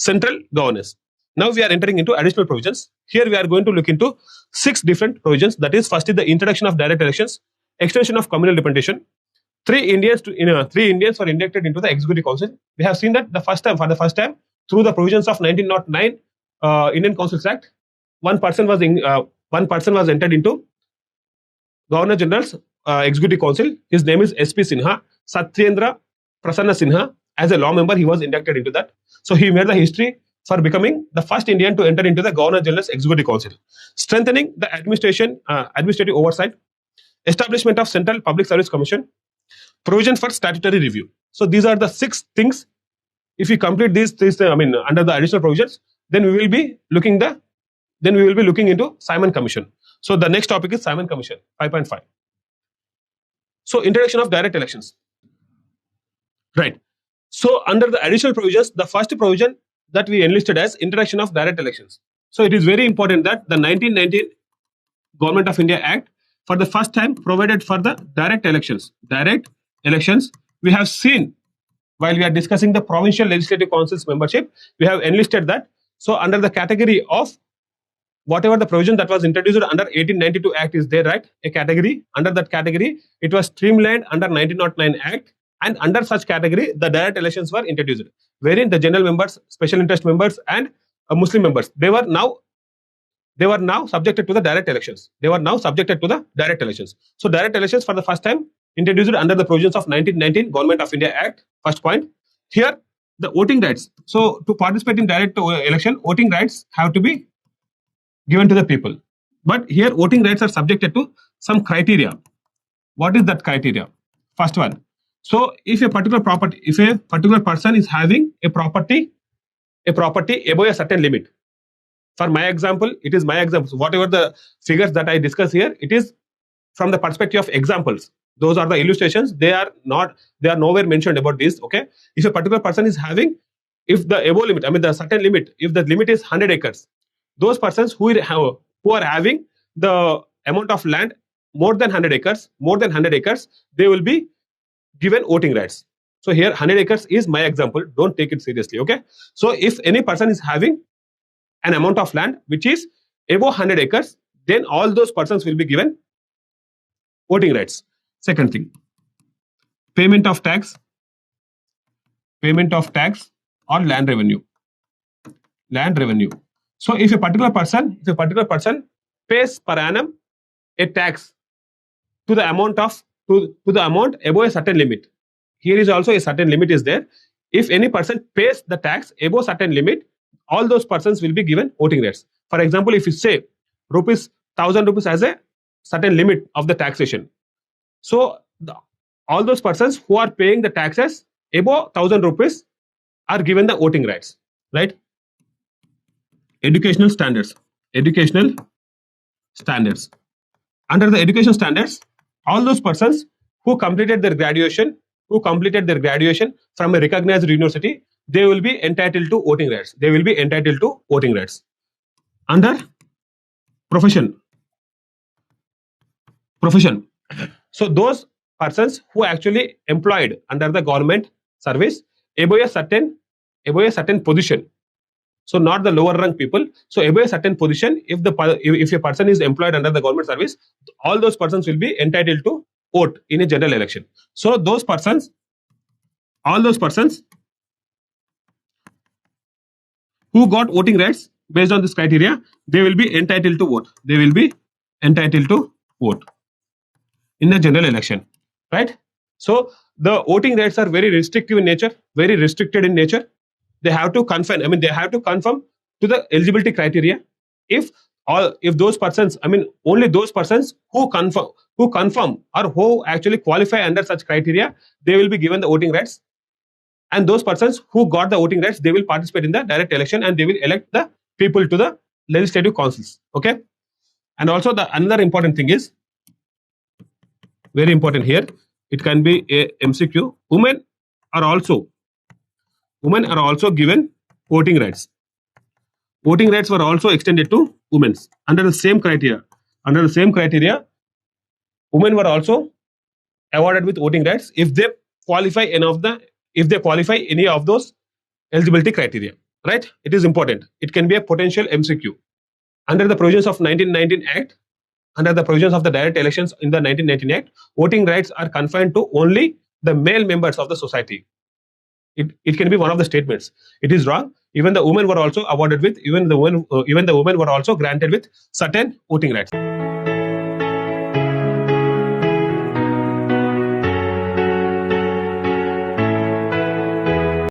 central governance. Now we are entering into additional provisions. Here we are going to look into 6 different provisions. That is, first is the introduction of direct elections, extension of communal representation. 3 Indians were inducted into the executive council. We have seen that for the first time, through the provisions of 1909 Indian Councils Act, one person was entered into Governor General's Executive Council. His name is S.P. Sinha. Satyendra Prasanna Sinha, as a law member, he was inducted into that. So he made the history for becoming the first Indian to enter into the Governor General's Executive Council. Strengthening the administrative oversight, establishment of Central Public Service Commission, provision for statutory review. So these are the 6 things. If we complete these under the additional provisions, then we will be looking into Simon Commission. So the next topic is Simon Commission 5.5. So introduction of direct elections. Right. So under the additional provisions, the first provision that we enlisted as introduction of direct elections. So it is very important that the 1919 Government of India Act for the first time provided for the direct elections. Direct elections, we have seen while we are discussing the provincial legislative councils membership, we have enlisted that. So under the category of whatever the provision that was introduced under 1892 Act is there, right? A category. Under that category, it was streamlined under 1909 Act, and under such category, the direct elections were introduced, wherein the general members, special interest members, and Muslim members, they were now subjected to the direct elections. So direct elections for the first time introduced under the provisions of 1919 Government of India Act. First point. Here, the voting rights. So to participate in direct election, voting rights have to be given to the people. But here, voting rights are subjected to some criteria. What is that criteria? First one. So if a particular person is having a property above a certain limit. For my example, it is my example. Whatever the figures that I discuss here, it is from the perspective of examples. Those are the illustrations. They are nowhere mentioned about this. Okay. If a particular person is having, if the above limit, the certain limit, if the limit is 100 acres, those persons who are having the amount of land more than 100 acres, they will be given voting rights. So here 100 acres is my example. Don't take it seriously. Okay. So if any person is having an amount of land which is above 100 acres, then all those persons will be given voting rights. Second thing, payment of tax or land revenue. So if a particular person pays per annum a tax to the amount above a certain limit. Here is also a certain limit is there. If any person pays the tax above certain limit, all those persons will be given voting rights. For example, if you say 1,000 rupees as a certain limit of the taxation, so all those persons who are paying the taxes above 1,000 rupees are given the voting rights, right? Educational standards. Under the education standards, all those persons who completed their graduation from a recognized university, they will be entitled to voting rights. Under profession. So those persons who actually employed under the government service above a certain position. So not the lower rank people. So above a certain position, if a person is employed under the government service, all those persons will be entitled to vote in a general election. So all those persons who got voting rights based on this criteria, they will be entitled to vote. In the general election, right? So the voting rights are very restricted in nature. They have to conform to the eligibility criteria. If those persons, only those persons who confirm or who actually qualify under such criteria, they will be given the voting rights. And those persons who got the voting rights, they will participate in the direct election and they will elect the people to the legislative councils. Okay. And also another important thing is, very important here, it can be a MCQ. Women are also given voting rights. Voting rights were also extended to women under the same criteria. Women were also awarded with voting rights if they qualify any of those eligibility criteria. right? It is important. It can be a potential MCQ. Under the provisions of 1919 Act, under the provisions of the direct elections in the 1919 Act, voting rights are confined to only the male members of the society. It can be one of the statements. It is wrong. Even the women were also awarded with, even the women were also granted with certain voting rights.